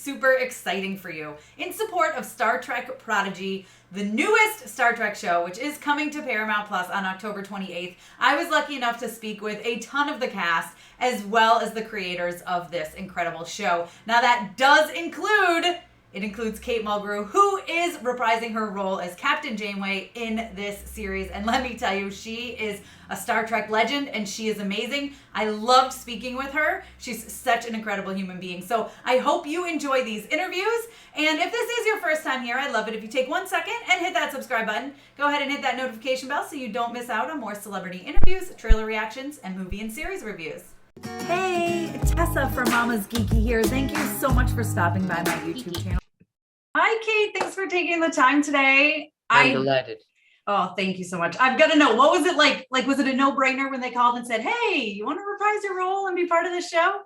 super exciting for you. In support of Star Trek Prodigy, the newest Star Trek show, which is coming to Paramount Plus on October 28th, I was lucky enough to speak with a ton of the cast as well as the creators of this incredible show. Now that does include... It includes Kate Mulgrew, who is reprising her role as Captain Janeway in this series. And let me tell you, she is a Star Trek legend, and she is amazing. I loved speaking with her. She's such an incredible human being. So I hope you enjoy these interviews. And if this is your first time here, I'd love it if you take 1 second and hit that subscribe button. Go ahead and hit that notification bell so you don't miss out on more celebrity interviews, trailer reactions, and movie and series reviews. Hey, Tessa from Mama's Geeky here. Thank you so much for stopping by my YouTube channel. Hi, Kate. Thanks for taking the time today. I'm delighted. Oh, thank you so much. I've got to know, what was it like? Like, was it a no-brainer when they called and said, hey, you want to reprise your role and be part of this show?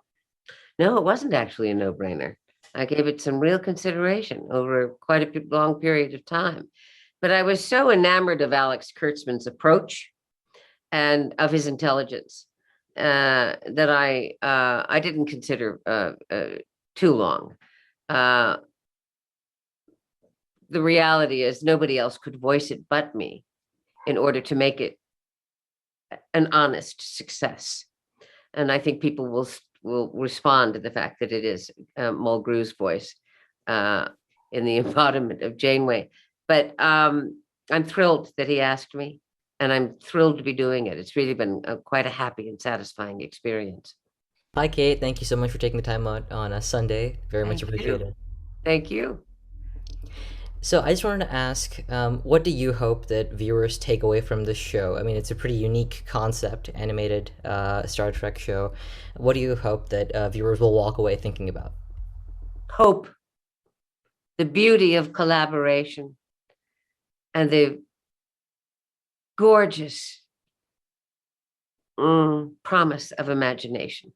No, it wasn't actually a no-brainer. I gave it some real consideration over quite a long period of time. But I was so enamored of Alex Kurtzman's approach and of his intelligence that I didn't consider too long. The reality is nobody else could voice it but me in order to make it an honest success. And I think people will respond to the fact that it is Mulgrew's voice in the embodiment of Janeway. But I'm thrilled that he asked me, and I'm thrilled to be doing it. It's really been quite a happy and satisfying experience. Hi, Kate. Thank you so much for taking the time out on a Sunday. Very much appreciated. Thank you. So I just wanted to ask, what do you hope that viewers take away from this show? I mean, it's a pretty unique concept, animated Star Trek show. What do you hope that viewers will walk away thinking about? Hope, the beauty of collaboration, and the gorgeous promise of imagination,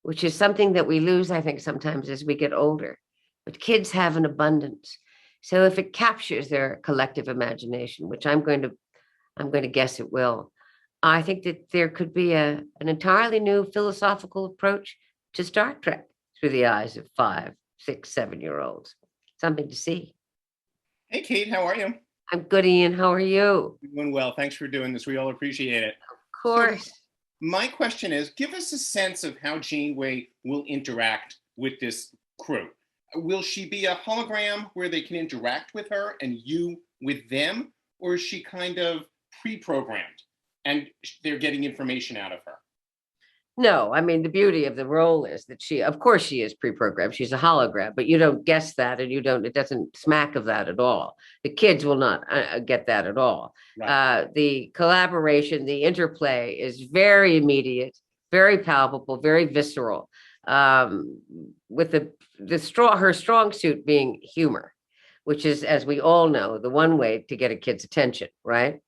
which is something that we lose, I think, sometimes as we get older. But kids have an abundance. So if it captures their collective imagination, which I'm going to guess it will, I think that there could be an entirely new philosophical approach to Star Trek through the eyes of 5, 6, 7-year-olds. Something to see. Hey, Kate, how are you? I'm good, Ian. How are you? Doing well. Thanks for doing this. We all appreciate it. Of course. So my question is, give us a sense of how Janeway will interact with this crew. Will she be a hologram where they can interact with her and you with them? Or is she kind of pre-programmed and they're getting information out of her? No, I mean, the beauty of the role is that of course she is pre-programmed. She's a hologram, but you don't guess that, and it doesn't smack of that at all. The kids will not get that at all. Right. The collaboration, the interplay is very immediate, very palpable, very visceral. With her strong suit being humor, which is, as we all know, the one way to get a kid's attention, right?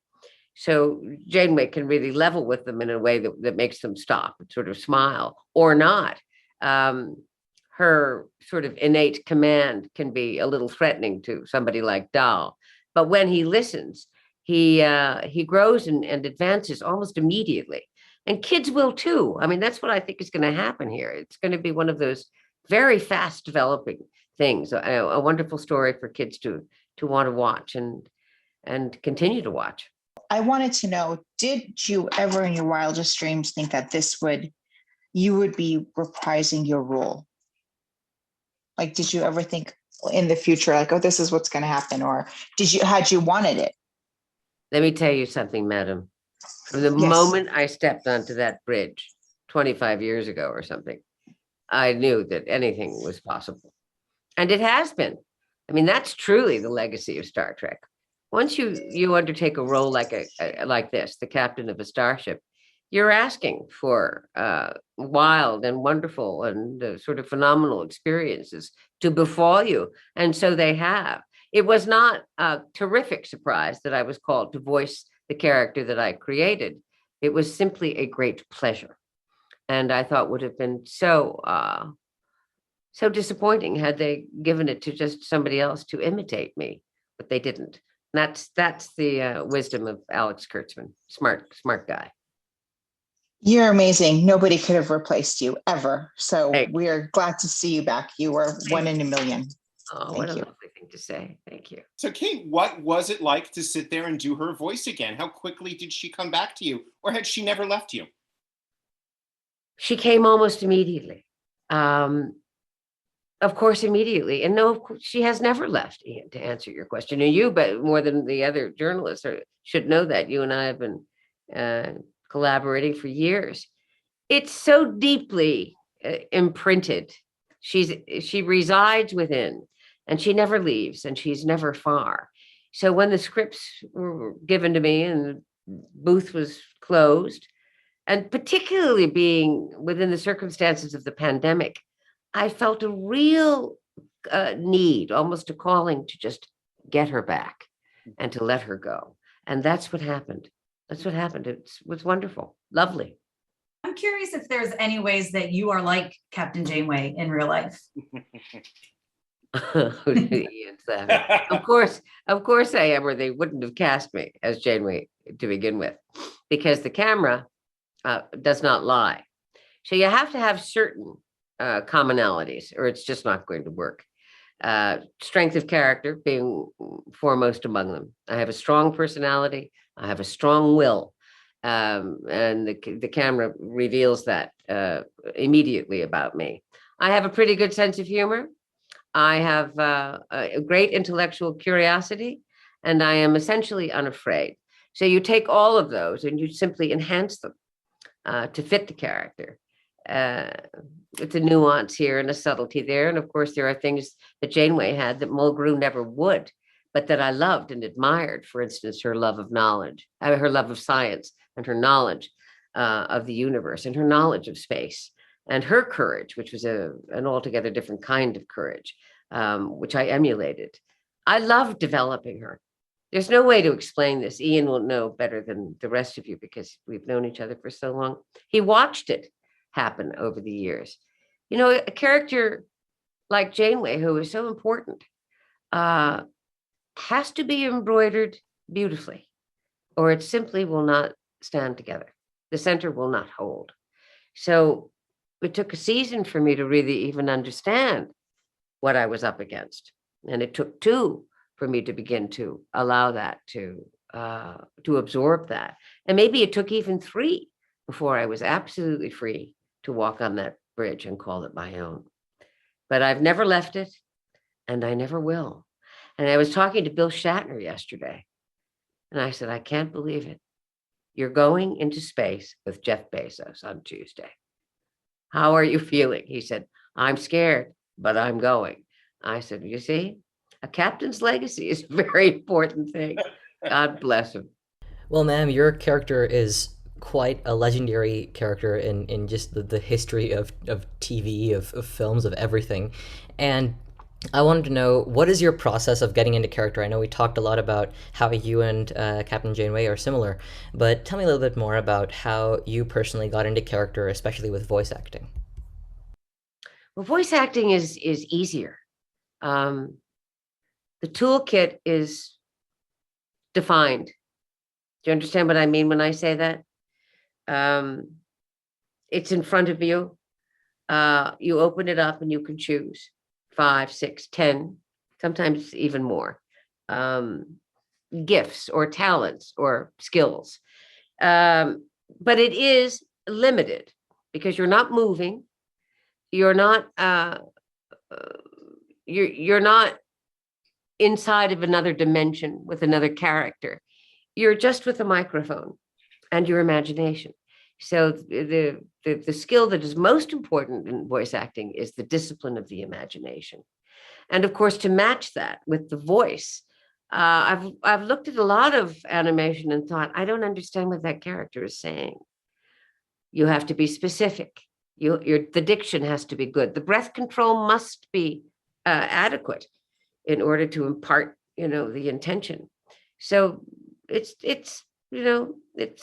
So Janeway can really level with them in a way that makes them stop and sort of smile or not. Her sort of innate command can be a little threatening to somebody like Dal, but when he listens, he grows and advances almost immediately. And kids will too. I mean, that's what I think is going to happen here. It's going to be one of those very fast developing things, a wonderful story for kids to want to watch and continue to watch. I wanted to know, did you ever in your wildest dreams think that you would be reprising your role? Like, did you ever think in the future, like, oh, this is what's going to happen? Or had you wanted it? Let me tell you something, madam. From the moment I stepped onto that bridge 25 years ago or something, I knew that anything was possible. And it has been. I mean, that's truly the legacy of Star Trek. Once you undertake a role like this, the captain of a starship, you're asking for wild and wonderful and sort of phenomenal experiences to befall you. And so they have. It was not a terrific surprise that I was called to voice the character that I created. It was simply a great pleasure. And I thought would have been so disappointing had they given it to just somebody else to imitate me, but they didn't. That's the wisdom of Alex Kurtzman. Smart guy. You're amazing. Nobody could have replaced you ever. So Hey. we're glad to see you back. You were one in a million. Oh, what a lovely thing to say. Thank you. So, Kate, what was it like to sit there and do her voice again? How quickly did she come back to you, or had she never left you? She came almost immediately. Of course, immediately. And no, she has never left, Ian, to answer your question. And you, but more than the other journalists, should know that. You and I have been collaborating for years. It's so deeply imprinted. She resides within, and she never leaves, and she's never far. So when the scripts were given to me and the booth was closed, and particularly being within the circumstances of the pandemic, I felt a real need, almost a calling, to just get her back and to let her go. And that's what happened. That's what happened. It was wonderful, lovely. I'm curious if there's any ways that you are like Captain Janeway in real life. Of course I am, or they wouldn't have cast me as Janeway to begin with, because the camera does not lie. So you have to have certain commonalities, or it's just not going to work. Strength of character being foremost among them. I have a strong personality. I have a strong will. And the camera reveals that immediately about me. I have a pretty good sense of humor. I have a great intellectual curiosity, and I am essentially unafraid. So you take all of those and you simply enhance them to fit the character. It's a nuance here and a subtlety there. And of course, there are things that Janeway had that Mulgrew never would, but that I loved and admired. For instance, her love of knowledge, her love of science, and her knowledge of the universe, and her knowledge of space, and her courage, which was an altogether different kind of courage, which I emulated. I loved developing her. There's no way to explain this. Ian will know better than the rest of you because we've known each other for so long. He watched it happen over the years. You know, a character like Janeway, who is so important, has to be embroidered beautifully, or it simply will not stand together. The center will not hold. So it took a season for me to really even understand what I was up against. And it took two for me to begin to allow that to absorb that. And maybe it took even three before I was absolutely free to walk on that bridge and call it my own. But I've never left it, and I never will. And I was talking to Bill Shatner yesterday, and I said, I can't believe it. You're going into space with Jeff Bezos on Tuesday. How are you feeling? He said, I'm scared, but I'm going. I said, you see, a captain's legacy is a very important thing. God bless him. Well, ma'am, your character is quite a legendary character in just the history of TV, of films, of everything. And I wanted to know, what is your process of getting into character? I know we talked a lot about how you and Captain Janeway are similar, but tell me a little bit more about how you personally got into character, especially with voice acting. Well, voice acting is easier. The toolkit is defined. Do you understand what I mean when I say that? It's in front of you. You open it up and you can choose 5, 6, 10, sometimes even more gifts or talents or skills. But it is limited because you're not moving. You're not you're not inside of another dimension with another character. You're just with a microphone and your imagination. So the skill that is most important in voice acting is the discipline of the imagination. And of course, to match that with the voice, I've looked at a lot of animation and thought, I don't understand what that character is saying. You have to be specific. The diction has to be good. The breath control must be adequate in order to impart, the intention. So it's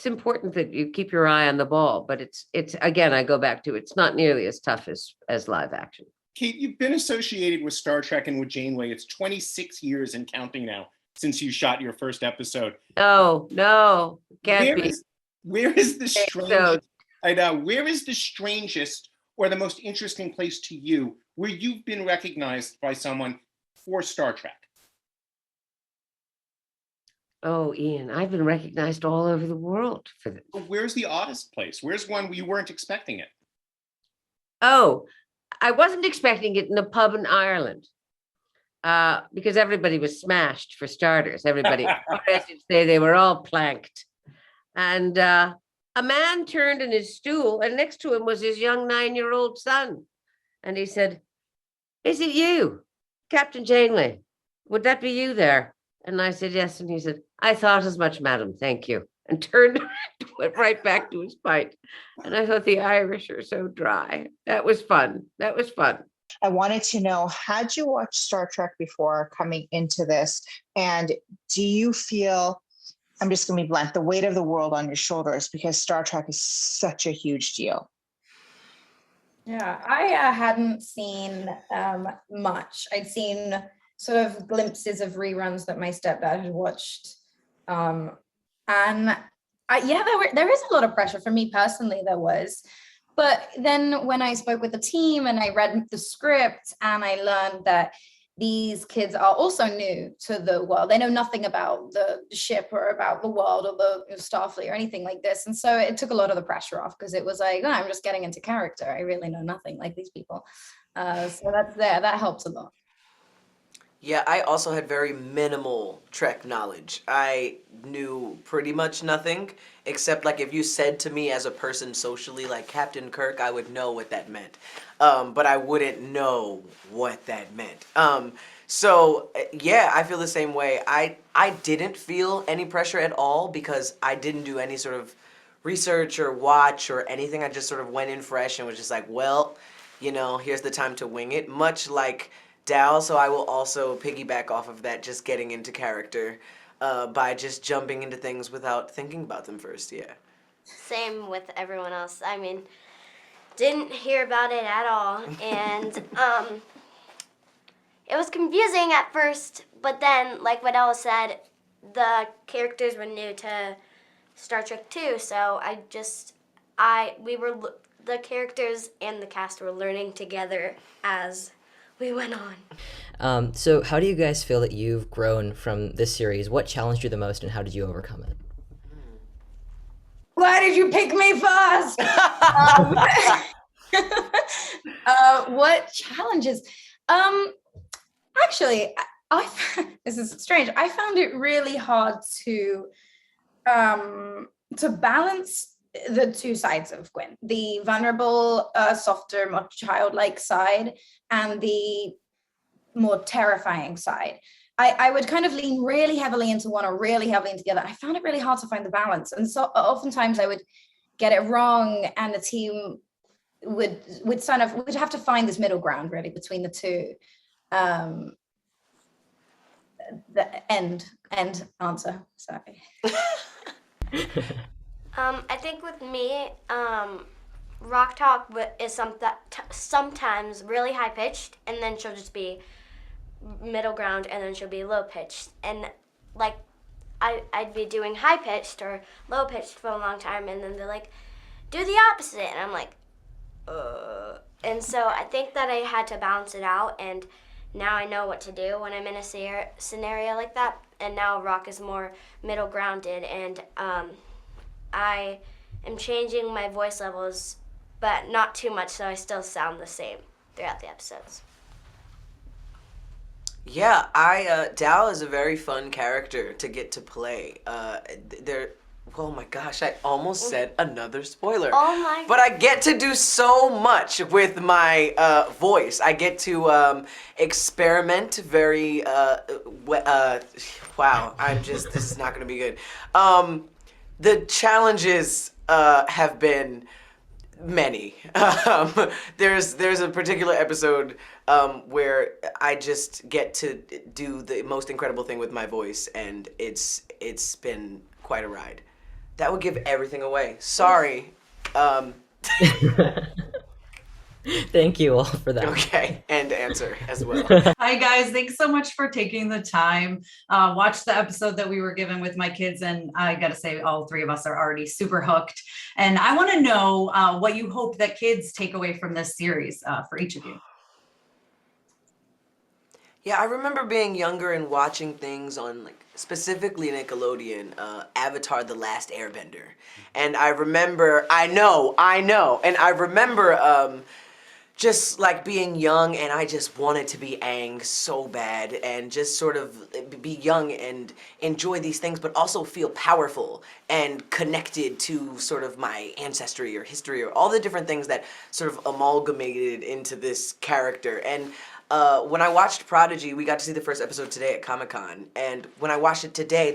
important that you keep your eye on the ball, but it's again, I go back to, it's not nearly as tough as live action. Kate, you've been associated with Star Trek and with Janeway. It's 26 years and counting now since you shot your first episode. No, can't be. Where is the strange? And where is the strangest or the most interesting place to you where you've been recognized by someone for Star Trek? Oh, Ian, I've been recognized all over the world for this. Where's the oddest place? Where's one where you weren't expecting it? Oh, I wasn't expecting it in a pub in Ireland. Because everybody was smashed for starters. Everybody, or as you'd say, they were all planked. And a man turned in his stool, and next to him was his young 9-year-old son. And he said, "Is it you, Captain Janeway? Would that be you there?" And I said, "Yes." And he said, "I thought as much, madam. Thank you." And turned, went right back to his pint. And I thought the Irish are so dry. That was fun. That was fun. I wanted to know, had you watched Star Trek before coming into this? And do you feel, I'm just going to be blunt, the weight of the world on your shoulders because Star Trek is such a huge deal? Yeah, I hadn't seen much. I'd seen sort of glimpses of reruns that my stepdad had watched. And there is a lot of pressure for me personally, there was. But then when I spoke with the team and I read the script and I learned that these kids are also new to the world. They know nothing about the ship or about the world or the Starfleet or anything like this. And so it took a lot of the pressure off because it was like, oh, I'm just getting into character. I really know nothing like these people. So that's there. That helps a lot. Yeah, I also had very minimal Trek knowledge. I knew pretty much nothing, except like if you said to me as a person socially, like Captain Kirk, I would know what that meant. But I wouldn't know what that meant. So yeah, I feel the same way. I didn't feel any pressure at all because I didn't do any sort of research or watch or anything. I just sort of went in fresh and was just like, well, you know, here's the time to wing it, much like Dal, so I will also piggyback off of that, just getting into character by just jumping into things without thinking about them first, yeah. Same with everyone else. I mean, didn't hear about it at all, and it was confusing at first, but then, like what Ella said, the characters were new to Star Trek too, so the characters and the cast were learning together as we went on. So how do you guys feel that you've grown from this series? What challenged you the most and how did you overcome it? Why did you pick me first? What challenges? Actually, this is strange. I found it really hard to balance the two sides of Gwyn, the vulnerable, softer, more childlike side, and the more terrifying side. I would kind of lean really heavily into one or really heavily into the other. I found it really hard to find the balance. And so oftentimes I would get it wrong and the team would have to find this middle ground really between the two. The end answer, sorry. I think with me, Rok-Tahk is sometimes really high pitched, and then she'll just be middle ground, and then she'll be low pitched. And like, I'd be doing high pitched or low pitched for a long time, and then they're like, do the opposite, and I'm like, And so I think that I had to balance it out, and now I know what to do when I'm in a scenario like that. And now Rok is more middle grounded, and I am changing my voice levels, but not too much, so I still sound the same throughout the episodes. Yeah, Dal is a very fun character to get to play. Oh my gosh, I almost said another spoiler. Oh my. But I get to do so much with my voice. I get to experiment very, wow, this is not gonna be good. The challenges have been many. There's a particular episode where I just get to do the most incredible thing with my voice, and it's been quite a ride. That would give everything away. Sorry. Thank you all for that. Okay, and answer as well. Hi guys, thanks so much for taking the time. Watch the episode that we were given with my kids, and I gotta say, all three of us are already super hooked. And I want to know what you hope that kids take away from this series for each of you. Yeah, I remember being younger and watching things on, like, specifically Nickelodeon, Avatar: The Last Airbender. And I remember, I know, and I remember just like being young, and I just wanted to be Aang so bad and just sort of be young and enjoy these things, but also feel powerful and connected to sort of my ancestry or history or all the different things that sort of amalgamated into this character. And when I watched Prodigy, we got to see the first episode today at Comic-Con, and when I watched it today,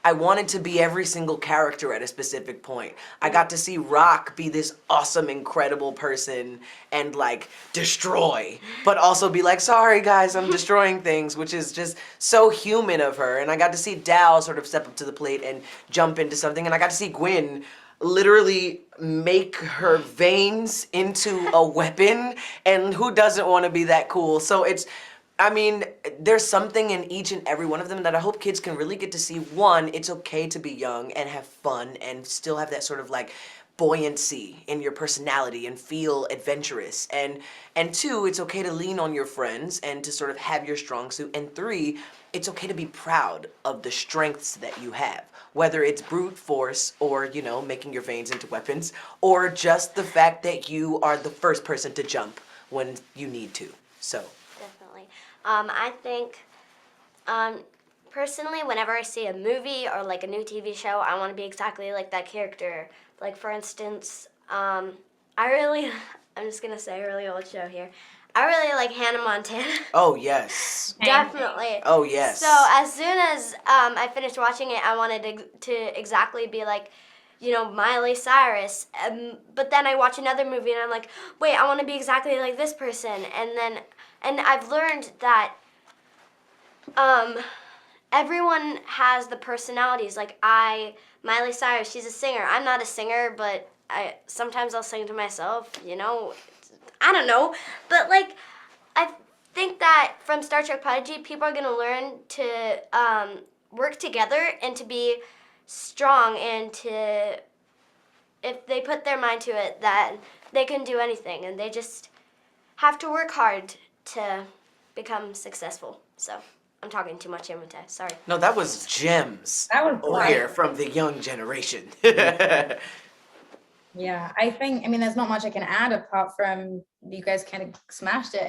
I wanted to be every single character at a specific point. I got to see Rok be this awesome, incredible person and, like, destroy, but also be like, sorry guys, I'm destroying things, which is just so human of her. And I got to see Dal sort of step up to the plate and jump into something, and I got to see Gwyn literally make her veins into a weapon, and who doesn't want to be that cool? So there's something in each and every one of them that I hope kids can really get to see. One, it's okay to be young and have fun and still have that sort of like buoyancy in your personality and feel adventurous. And two, it's okay to lean on your friends and to sort of have your strong suit. And three, it's okay to be proud of the strengths that you have, whether it's brute force or, you know, making your veins into weapons, or just the fact that you are the first person to jump when you need to. So Definitely. I think, personally, whenever I see a movie or like a new TV show, I want to be exactly like that character. Like, for instance, I'm just going to say a really old show here. I really like Hannah Montana. Oh, yes. Definitely. Oh, yes. So as soon as I finished watching it, I wanted to exactly be like, you know, Miley Cyrus. But then I watch another movie and I'm like, wait, I want to be exactly like this person. And I've learned that everyone has the personalities. Like Miley Cyrus, she's a singer. I'm not a singer, but sometimes I'll sing to myself, you know. I don't know, but like, I think that from Star Trek Prodigy, people are gonna learn to work together and to be strong, and if they put their mind to it, that they can do anything, and they just have to work hard to become successful. So I'm talking too much, Amita. Sorry. No, that was gems. That was over great. here from the young generation. Yeah, I think, there's not much I can add apart from you guys kind of smashed it.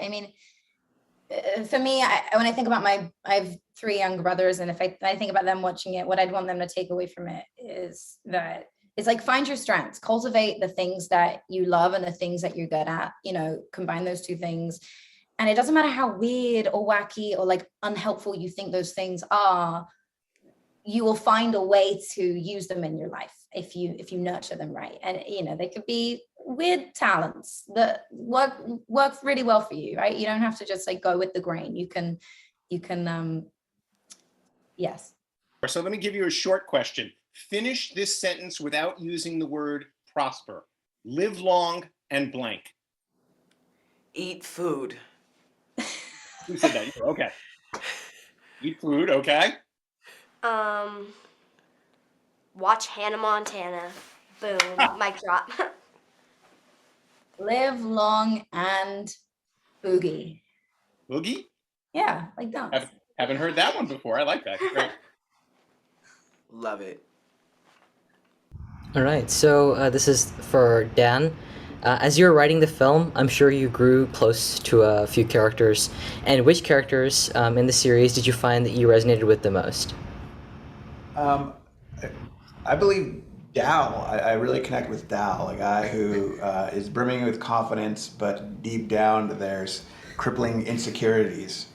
For me, when I think about I have 3 younger brothers, and if I think about them watching it, what I'd want them to take away from it is that it's like, find your strengths, cultivate the things that you love and the things that you're good at, you know, combine those 2 things. And it doesn't matter how weird or wacky or like unhelpful you think those things are, you will find a way to use them in your life if you nurture them right. And you know, they could be weird talents that work really well for you, right? You don't have to just like go with the grain. You can yes. So let me give you a short question. Finish this sentence without using the word prosper. Live long and blank. Eat food. Who said that? Okay. Eat food, okay. Watch Hannah Montana. Boom. Mic drop. Live long and boogie. Boogie? Yeah, like dance. Haven't heard that one before. I like that. Great. Love it. All right, so this is for Dan. As you were writing the film, I'm sure you grew close to a few characters. And which characters in the series did you find that you resonated with the most? I believe Dal. I really connect with Dal, a guy who is brimming with confidence, but deep down there's crippling insecurities.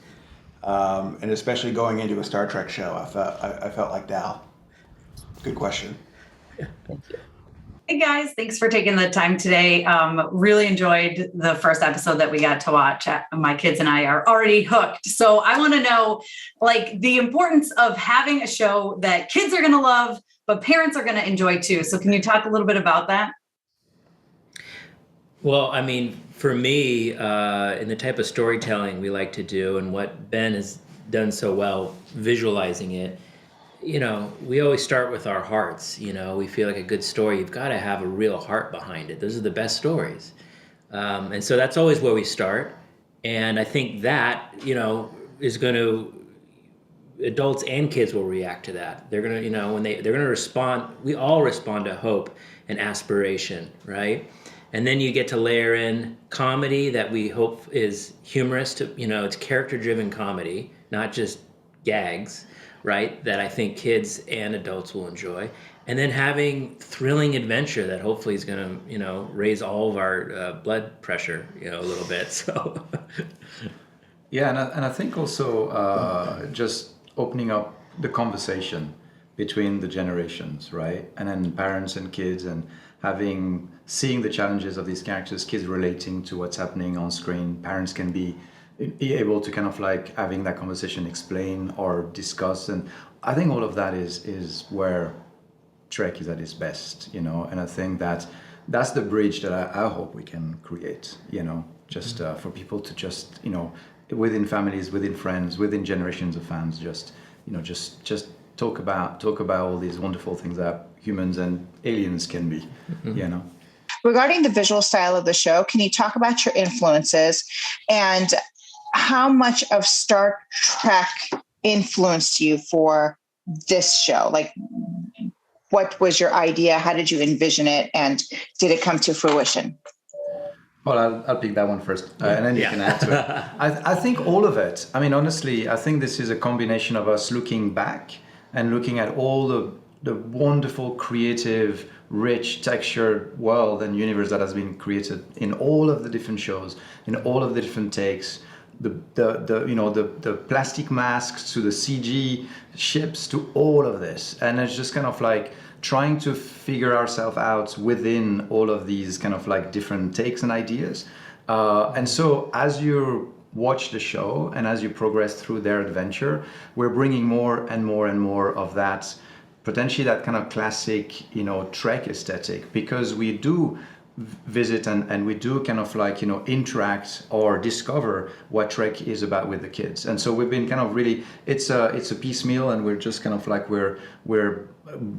And especially going into a Star Trek show, I felt like Dal. Good question. Yeah, thank you. Hey guys, thanks for taking the time today. Really enjoyed the first episode that we got to watch. My kids and I are already hooked. So I want to know, like, the importance of having a show that kids are going to love, but parents are going to enjoy too. So can you talk a little bit about that? Well, I mean, for me, in the type of storytelling we like to do and what Ben has done so well visualizing it, we always start with our hearts. We feel like a good story, you've got to have a real heart behind it. Those are the best stories. And so that's always where we start. And I think that, is going to, adults and kids will react to that. They're going to, they're going to respond. We all respond to hope and aspiration, right? And then you get to layer in comedy that we hope is humorous it's character-driven comedy, not just gags, right? That I think kids and adults will enjoy. And then having thrilling adventure that hopefully is going to, raise all of our blood pressure, a little bit. So, yeah, and I think also just opening up the conversation between the generations, right? And then parents and kids, and seeing the challenges of these characters, kids relating to what's happening on screen. Parents can be able to kind of like having that conversation, explain or discuss, and I think all of that is where Trek is at its best, and I think that's the bridge that I hope we can create, just for people to just, within families, within friends, within generations of fans, just talk about all these wonderful things that humans and aliens can be, Regarding the visual style of the show, can you talk about your influences and how much of Star Trek influenced you for this show? Like, what was your idea? How did you envision it? And did it come to fruition? Well, I'll pick that one first, and then you can add to it. I think all of it. I mean, honestly, I think this is a combination of us looking back and looking at all the wonderful, creative, rich, textured world and universe that has been created in all of the different shows, in all of the different takes. The plastic masks to the CG ships to all of this, and it's just kind of like trying to figure ourselves out within all of these kind of like different takes and ideas. And so as you watch the show and as you progress through their adventure, we're bringing more and more and more of that, potentially that kind of classic, Trek aesthetic, because we do visit and we do kind of like, interact or discover what Trek is about with the kids. And so we've been kind of really, it's a piecemeal, and we're just kind of like, we're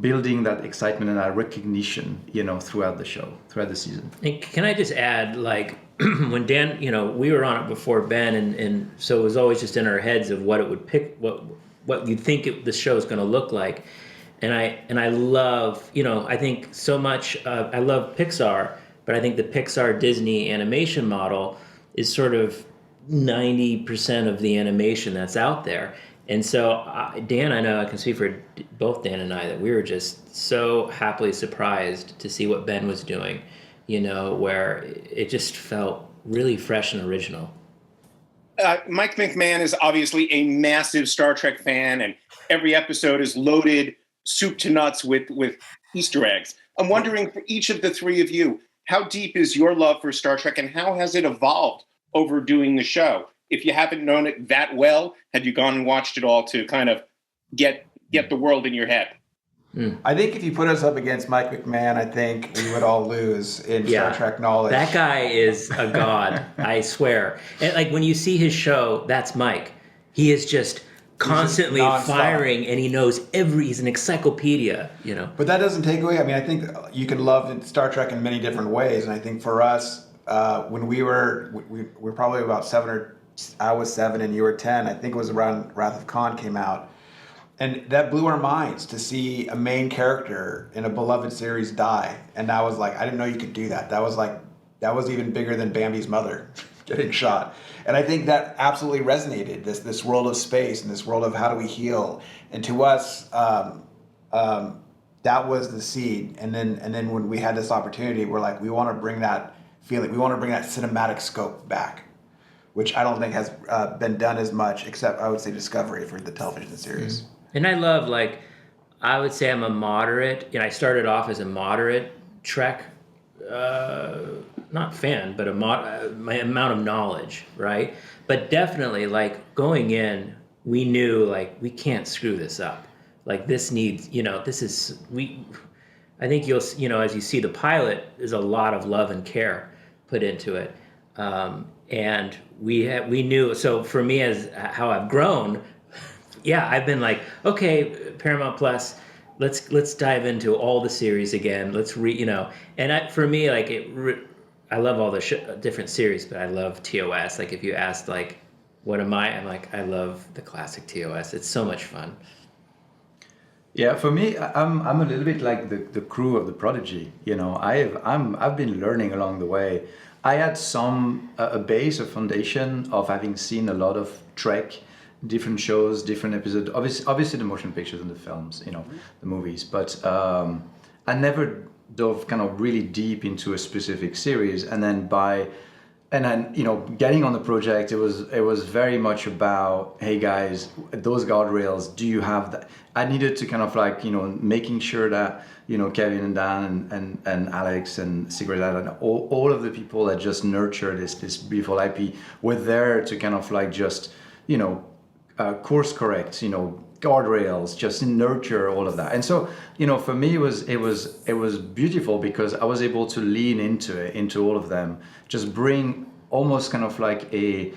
building that excitement and that recognition, throughout the show, throughout the season. And can I just add, like, when Dan, we were on it before Ben, and so it was always just in our heads of what it would pick, what you'd think the show is going to look like. And I love, I think so much, I love Pixar, but I think the Pixar Disney animation model is sort of 90% of the animation that's out there. And so Dan, I know I can speak for both Dan and I, that we were just so happily surprised to see what Ben was doing, where it just felt really fresh and original. Mike McMahon is obviously a massive Star Trek fan, and every episode is loaded soup to nuts with Easter eggs. I'm wondering, for each of the three of you, how deep is your love for Star Trek, and how has it evolved over doing the show? If you haven't known it that well, had you gone and watched it all to kind of get the world in your head? I think if you put us up against Mike McMahon, I think we would all lose in Star Trek knowledge. That guy is a god, I swear. And like when you see his show, that's Mike. He is just constantly firing, and he knows he's an encyclopedia, But that doesn't take away. I mean, I think you can love Star Trek in many different ways, and I think for us, when we were probably about I was 7 and you were 10. I think it was around Wrath of Khan came out, and that blew our minds to see a main character in a beloved series die, and I was like, I didn't know you could do that. That was even bigger than Bambi's mother getting shot. And I think that absolutely resonated, this world of space and this world of how do we heal. And to us, that was the seed. And then when we had this opportunity, we're like, we want to bring that feeling, we want to bring that cinematic scope back, which I don't think has been done as much, except I would say Discovery for the television series. And I love, like, I would say I'm a moderate, I started off as a moderate Trek not fan, but my amount of knowledge, right? But definitely, like, going in, we knew, like, we can't screw this up. Like, this needs, I think you'll, as you see the pilot, there's a lot of love and care put into it. And we knew, so for me, as how I've grown, yeah, I've been like, okay, Paramount Plus, let's dive into all the series again. Let's for me, like I love all the different series, but I love TOS. Like if you asked like, what am I? I'm like, I love the classic TOS. It's so much fun. Yeah, for me, I'm a little bit like the crew of the Prodigy. You know, I've been learning along the way. I had a base, a foundation of having seen a lot of Trek, different shows, different episodes. Obviously the motion pictures and the films, you know, the movies. But I never dove kind of really deep into a specific series. And then you know, getting on the project, it was very much about, hey guys, those guardrails, do you have that? I needed to kind of like, you know, making sure that, you know, Kevin and Dan and Alex and Sigrid and all of the people that just nurture this beautiful IP were there to kind of like just, you know, course correct, you know, guardrails, just nurture all of that. And so, you know, for me it was beautiful because I was able to lean into all of them, just bring almost kind of like a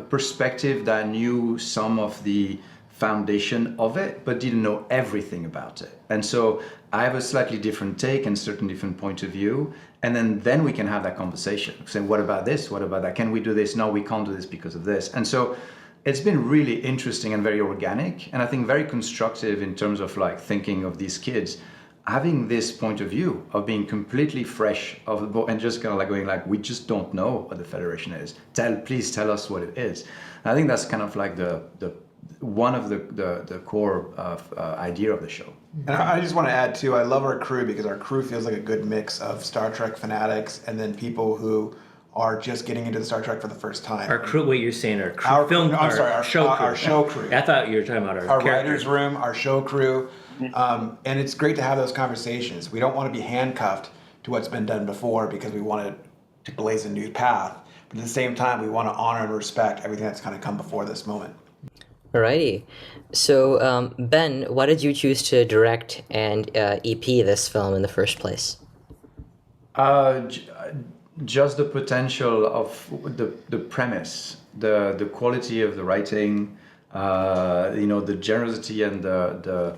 perspective that knew some of the foundation of it but didn't know everything about it. And so I have a slightly different take and certain different point of view, and then we can have that conversation, saying, what about this, what about that, can we do this, no, we can't do this because of this. And so it's been really interesting and very organic, and I think very constructive in terms of like thinking of these kids having this point of view of being completely fresh of the book and just kind of like going like, we just don't know what the Federation is. Please tell us what it is. And I think that's kind of like the one of the core idea of the show. And I just want to add too, I love our crew because our crew feels like a good mix of Star Trek fanatics and then people who are just getting into the Star Trek for the first time. Our crew, what you're saying, our crew, our show crew. I thought you were talking about our writers' room, our show crew. And it's great to have those conversations. We don't want to be handcuffed to what's been done before because we wanted to blaze a new path. But at the same time, we want to honor and respect everything that's kind of come before this moment. Alrighty. So, Ben, why did you choose to direct and EP this film in the first place? Just the potential of the premise, the quality of the writing, you know, the generosity and the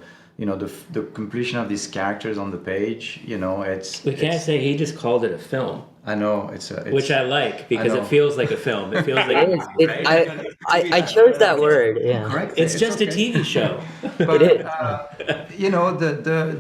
completion of these characters on the page. You know, we can't say he just called it a film. I know which I like because it feels like a film. It feels like I chose that word. Yeah, correct. It's just okay. A TV show. But you know,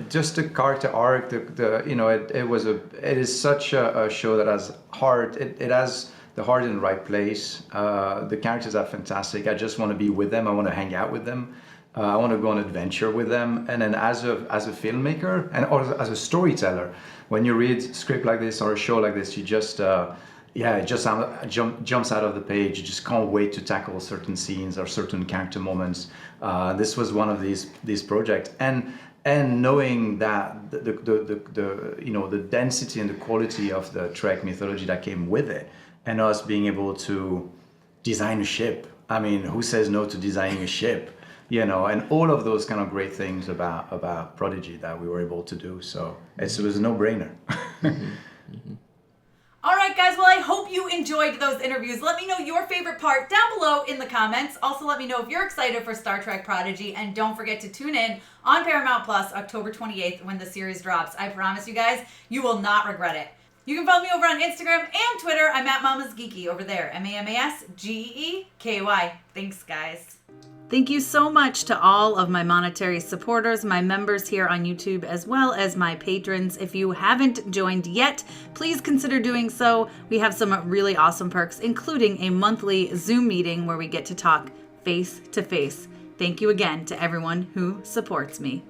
just the character arc. It is such a show that has heart. It has the heart in the right place. The characters are fantastic. I just want to be with them. I want to hang out with them. I want to go on an adventure with them. And then as a filmmaker and or as a storyteller, when you read a script like this or a show like this, you just it just jumps out of the page. You just can't wait to tackle certain scenes or certain character moments. This was one of these projects, and knowing that the density and the quality of the Trek mythology that came with it, and us being able to design a ship. I mean, who says no to designing a ship? You know, and all of those kind of great things about Prodigy that we were able to do. So it was a no-brainer. All right, guys. Well, I hope you enjoyed those interviews. Let me know your favorite part down below in the comments. Also, let me know if you're excited for Star Trek Prodigy. And don't forget to tune in on Paramount Plus October 28th when the series drops. I promise you guys, you will not regret it. You can follow me over on Instagram and Twitter. I'm at Mama's Geeky over there. MAMASGEEKY. Thanks, guys. Thank you so much to all of my monetary supporters, my members here on YouTube, as well as my patrons. If you haven't joined yet, please consider doing so. We have some really awesome perks, including a monthly Zoom meeting where we get to talk face to face. Thank you again to everyone who supports me.